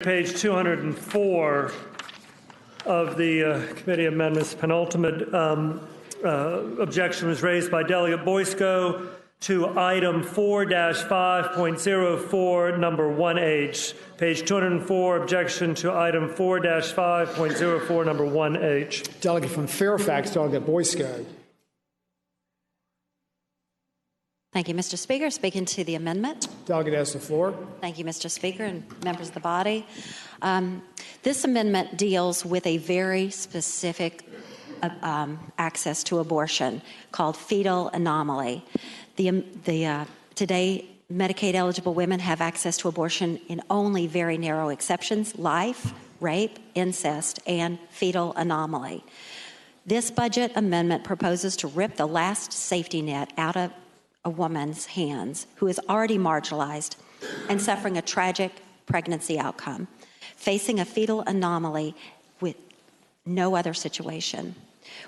Page 204 of the committee amendments, penultimate objection was raised by Delegate Boysko to item 4-5.04, number 1H. Page 204, objection to item 4-5.04, number 1H. Delegate from Fairfax, Delegate Boysko. Thank you, Mr. Speaker. Speaking to the amendment. Delegate has the floor. Thank you, Mr. Speaker and members of the body. This amendment deals with a very specific access to abortion called fetal anomaly. Today, Medicaid-eligible women have access to abortion in only very narrow exceptions: life, rape, incest, and fetal anomaly. This budget amendment proposes to rip the last safety net out of a woman's hands who is already marginalized and suffering a tragic pregnancy outcome, facing a fetal anomaly with no other situation.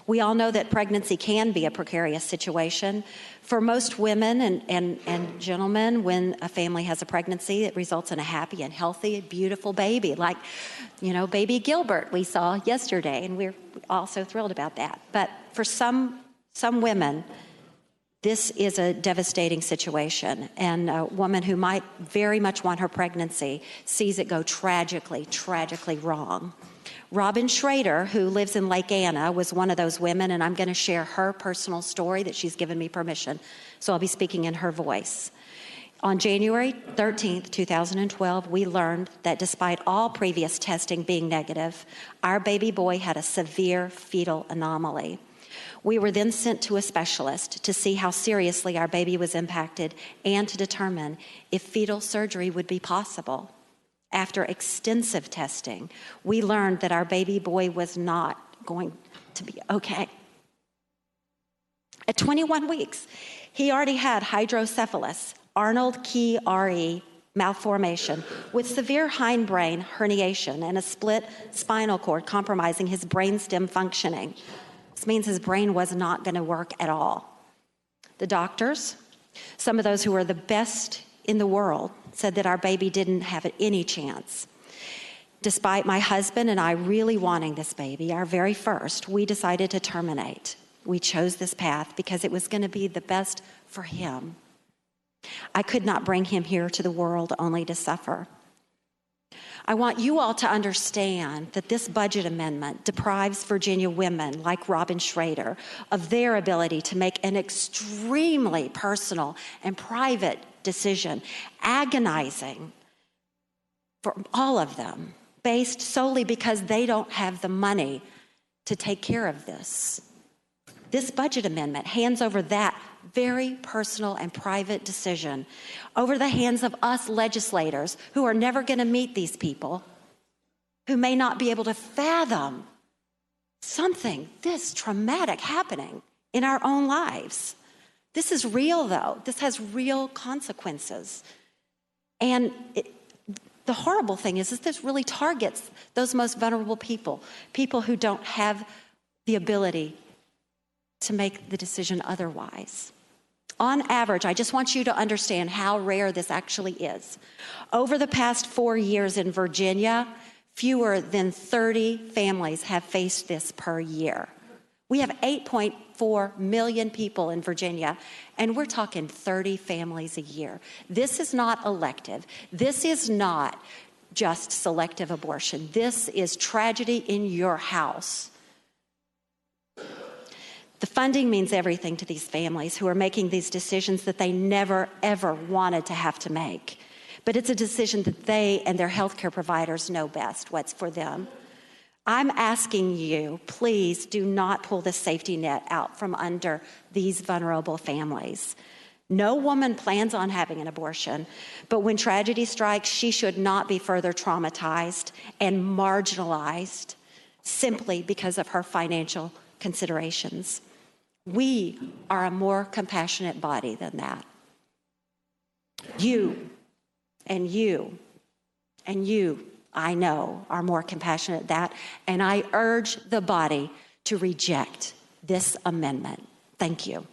We all know that pregnancy can be a precarious situation. For most women and gentlemen, when a family has a pregnancy, it results in a happy and healthy, beautiful baby, like, baby Gilbert we saw yesterday, and we're also thrilled about that. But for some women, this is a devastating situation, and a woman who might very much want her pregnancy sees it go tragically wrong. Robin Schrader, who lives in Lake Anna, was one of those women, and I'm going to share her personal story that she's given me permission, so I'll be speaking in her voice. On January 13th, 2012, we learned that despite all previous testing being negative, our baby boy had a severe fetal anomaly. We were then sent to a specialist to see how seriously our baby was impacted and to determine if fetal surgery would be possible. After extensive testing, we learned that our baby boy was not going to be okay. At 21 weeks, he already had hydrocephalus, Arnold-Chiari malformation, with severe hindbrain herniation and a split spinal cord compromising his brainstem functioning. This means his brain was not going to work at all. The doctors, some of those who were the best in the world, said that our baby didn't have any chance. Despite my husband and I really wanting this baby, our very first, we decided to terminate. We chose this path because it was going to be the best for him. I could not bring him here to the world only to suffer. I want you all to understand that this budget amendment deprives Virginia women like Robin Schrader of their ability to make an extremely personal and private decision, agonizing for all of them, based solely because they don't have the money to take care of this. This budget amendment hands over that very personal and private decision over the hands of us legislators who are never going to meet these people, who may not be able to fathom something this traumatic happening in our own lives. This is real, though. This has real consequences. And the horrible thing is this really targets those most vulnerable people who don't have the ability to make the decision otherwise. On average, I just want you to understand how rare this actually is. Over the past 4 years in Virginia, fewer than 30 families have faced this per year. We have 8.4 million people in Virginia, and we're talking 30 families a year. This is not elective. This is not just selective abortion. This is tragedy in your house. The funding means everything to these families who are making these decisions that they never, ever wanted to have to make. But it's a decision that they and their healthcare providers know best what's for them. I'm asking you, please do not pull the safety net out from under these vulnerable families. No woman plans on having an abortion, but when tragedy strikes, she should not be further traumatized and marginalized simply because of her financial considerations. We are a more compassionate body than that. You, I know, are more compassionate than that, and I urge the body to reject this amendment. Thank you.